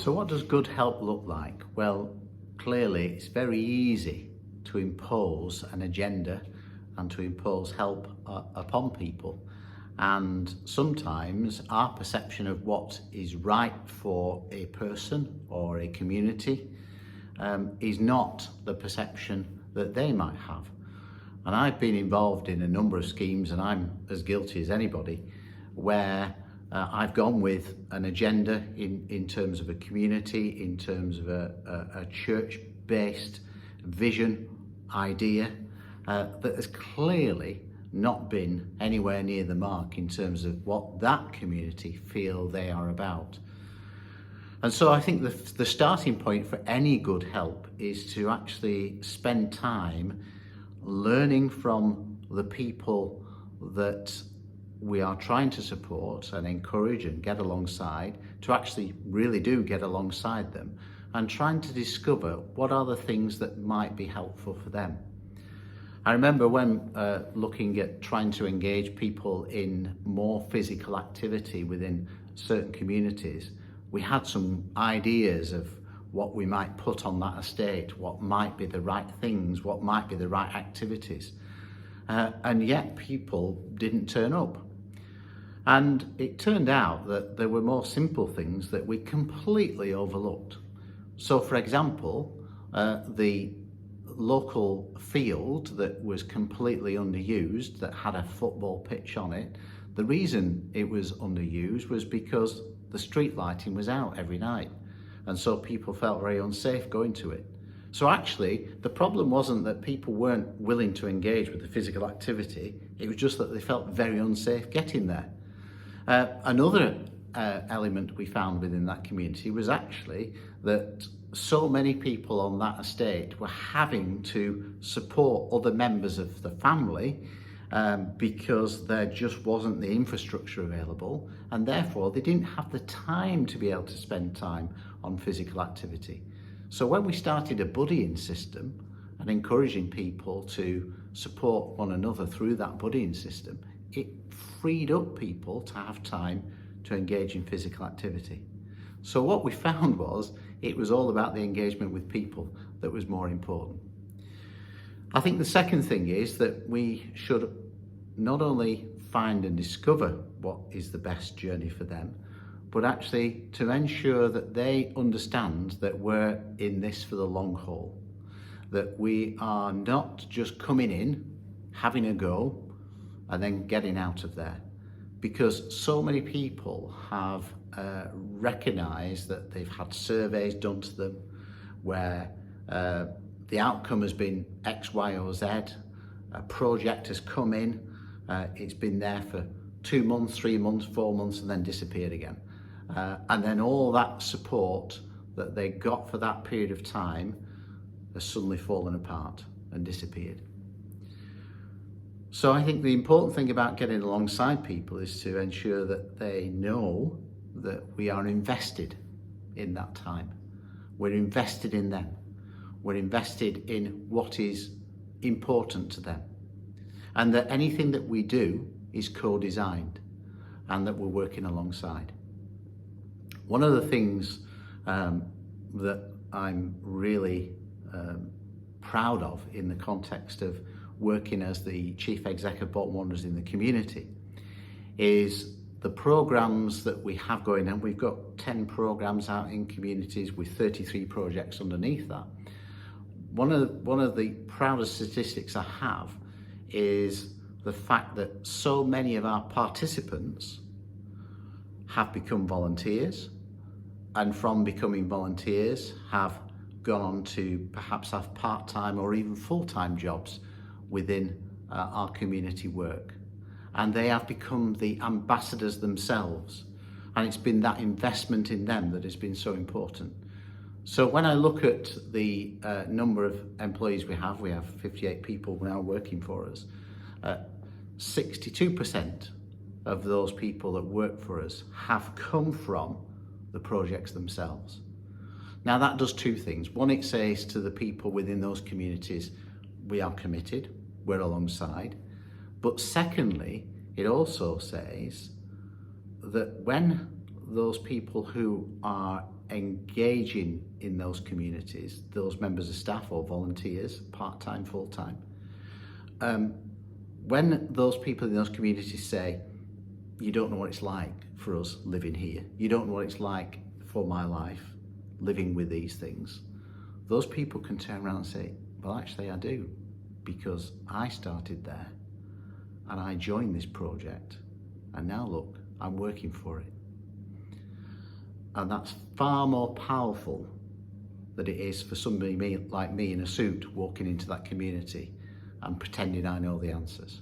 So what does good help look like? Well, clearly it's very easy to impose an agenda and to impose help upon people. And sometimes our perception of what is right for a person or a community is not the perception that they might have. And I've been involved in a number of schemes, and I'm as guilty as anybody, where I've gone with an agenda in terms of a community, in terms of a church-based vision, idea, that has clearly not been anywhere near the mark in terms of what that community feel they are about. And so I think the starting point for any good help is to actually spend time learning from the people that we are trying to support and encourage and get alongside, to actually really do get alongside them and trying to discover what are the things that might be helpful for them. I remember when looking at trying to engage people in more physical activity within certain communities, we had some ideas of what we might put on that estate, what might be the right things, what might be the right activities. And yet people didn't turn up. And it turned out that there were more simple things that we completely overlooked. So for example, the local field that was completely underused, that had a football pitch on it, the reason it was underused was because the street lighting was out every night. And so people felt very unsafe going to it. So actually, the problem wasn't that people weren't willing to engage with the physical activity, it was just that they felt very unsafe getting there. Another element we found within that community was actually that so many people on that estate were having to support other members of the family because there just wasn't the infrastructure available, and therefore they didn't have the time to be able to spend time on physical activity. So when we started a buddying system and encouraging people to support one another through that buddying system, it freed up people to have time to engage in physical activity. So what we found was it was all about the engagement with people that was more important. I think the second thing is that we should not only find and discover what is the best journey for them, but actually to ensure that they understand that we're in this for the long haul, that we are not just coming in, having a go, and then getting out of there. Because so many people have recognised that they've had surveys done to them where the outcome has been X, Y or Z, a project has come in, it's been there for 2 months, 3 months, 4 months and then disappeared again. And then all that support that they got for that period of time has suddenly fallen apart and disappeared. So I think the important thing about getting alongside people is to ensure that they know that we are invested in that time. We're invested in them. We're invested in what is important to them. And that anything that we do is co-designed and that we're working alongside. One of the things that I'm really proud of in the context of working as the Chief Exec of Bolton Wanderers in the community is the programs that we have going on. We've got 10 programs out in communities with 33 projects underneath that. One of the proudest statistics I have is the fact that so many of our participants have become volunteers, and from becoming volunteers have gone on to perhaps have part-time or even full-time jobs within our community work. And they have become the ambassadors themselves. And it's been that investment in them that has been so important. So when I look at the number of employees we have 58 people now working for us, 62% of those people that work for us have come from the projects themselves. Now that does two things. One, it says to the people within those communities, we are committed, we're alongside. But secondly, it also says that when those people who are engaging in those communities, those members of staff or volunteers, part-time, full-time, when those people in those communities say, you don't know what it's like for us living here, you don't know what it's like for my life living with these things, those people can turn around and say, well, actually I do, because I started there and I joined this project, and now look, I'm working for it. And that's far more powerful than it is for somebody like me in a suit walking into that community and pretending I know the answers.